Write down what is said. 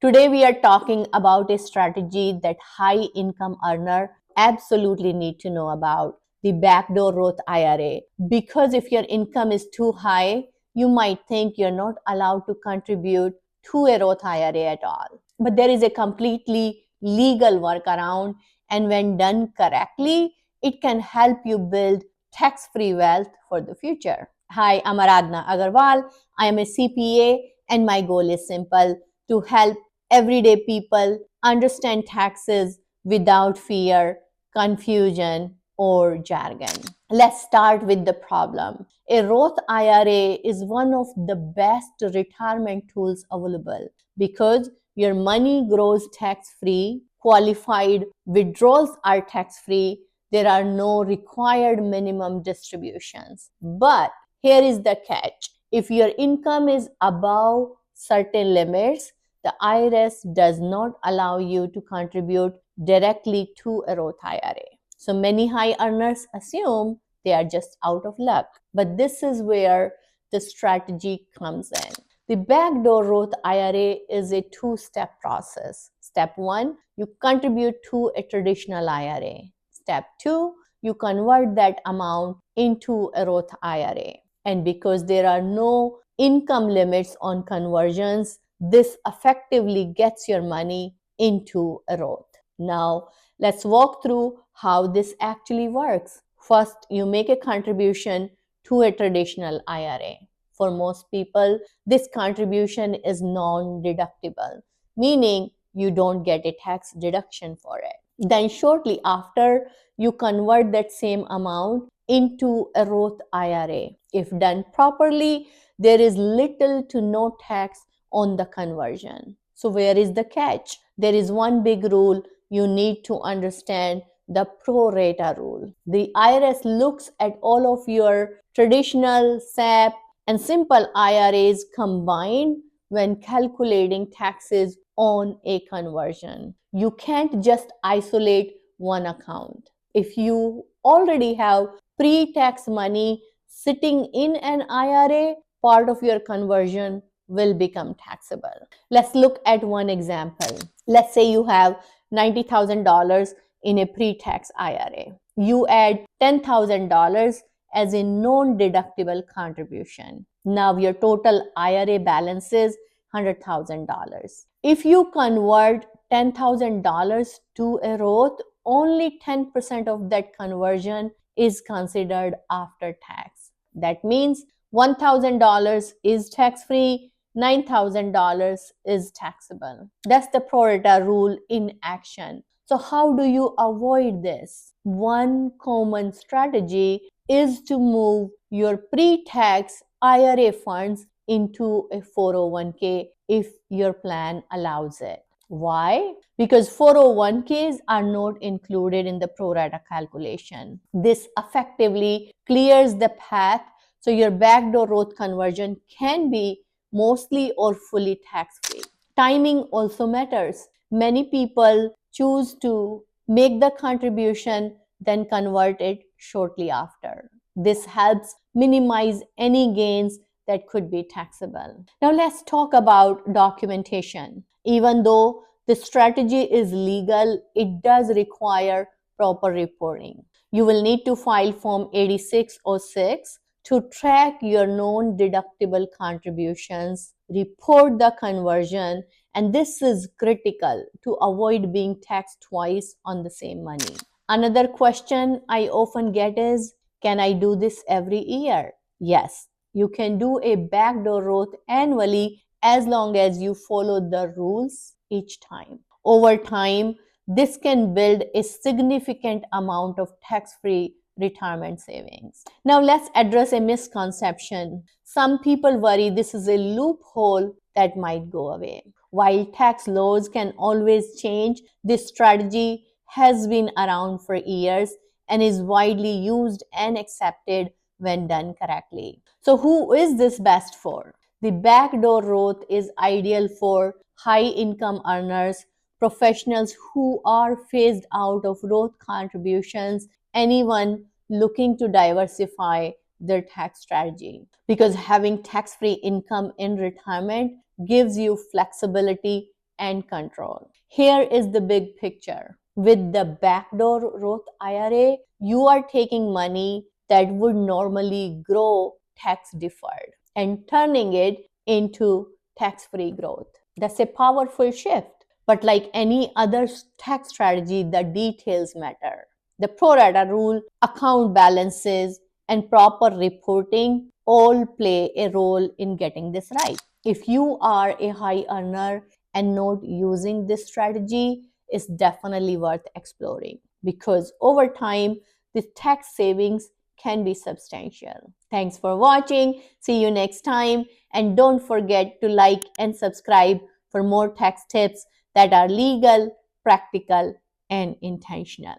Today we are talking about a strategy that high income earner absolutely need to know about, the backdoor Roth IRA. Because if your income is too high, you might think you're not allowed to contribute to a Roth IRA at all. But there is a completely legal workaround, and when done correctly, it can help you build tax-free wealth for the future. Hi, I'm Aradhana Aggarwal. I am a CPA, and my goal is simple: to help everyday people understand taxes without fear, confusion, or jargon. Let's start with the problem. A Roth IRA is one of the best retirement tools available because your money grows tax-free, qualified withdrawals are tax-free, there are no required minimum distributions. But here is the catch. If your income is above certain limits, the IRS does not allow you to contribute directly to a Roth IRA. So many high earners assume they are just out of luck. But this is where the strategy comes in. The backdoor Roth IRA is a two-step process. Step 1, you contribute to a traditional IRA. Step 2, you convert that amount into a Roth IRA. And because there are no income limits on conversions, this effectively gets your money into a Roth. Now, let's walk through how this actually works. First, you make a contribution to a traditional IRA. For most people, this contribution is non-deductible, meaning you don't get a tax deduction for it. Then shortly after, you convert that same amount into a Roth IRA. If done properly, there is little to no tax on the conversion. So where is the catch? There is one big rule you need to understand: the pro rata rule. The IRS looks at all of your traditional, SEP, and simple IRAs combined when calculating taxes on a conversion. You can't just isolate one account. If you already have pre-tax money sitting in an IRA, part of your conversion will become taxable. Let's look at one example. Let's say you have $90,000 in a pre-tax IRA. You add $10,000 as a non-deductible contribution. Now your total IRA balance is $100,000. If you convert $10,000 to a Roth, only 10% of that conversion is considered after tax. That means $1,000 is tax-free, $9,000 is taxable. That's the pro rata rule in action. So how do you avoid this? One common strategy is to move your pre-tax IRA funds into a 401k if your plan allows it. Why? Because 401ks are not included in the pro rata calculation. This effectively clears the path so your backdoor Roth conversion can be mostly or fully tax-free. Timing also matters. Many people choose to make the contribution, then convert it shortly after. This helps minimize any gains that could be taxable. Now let's talk about documentation. Even though the strategy is legal, it does require proper reporting. You will need to file Form 8606 to track your non-deductible contributions, report the conversion, and this is critical to avoid being taxed twice on the same money. Another question I often get is, can I do this every year? Yes, you can do a backdoor Roth annually as long as you follow the rules each time. Over time, this can build a significant amount of tax-free retirement savings. Now let's address a misconception. Some people worry this is a loophole that might go away. While tax laws can always change, this strategy has been around for years and is widely used and accepted when done correctly. So who is this best for? The backdoor Roth is ideal for high-income earners, professionals who are phased out of Roth contributions, anyone looking to diversify their tax strategy. Because having tax-free income in retirement gives you flexibility and control. Here is the big picture. With the backdoor Roth IRA, you are taking money that would normally grow tax deferred and turning it into tax-free growth. That's a powerful shift. But like any other tax strategy, the details matter. The pro rata rule, account balances, and proper reporting all play a role in getting this right. If you are a high earner and not using this strategy, it's definitely worth exploring because over time, the tax savings can be substantial. Thanks for watching. See you next time. And don't forget to like and subscribe for more tax tips that are legal, practical, and intentional.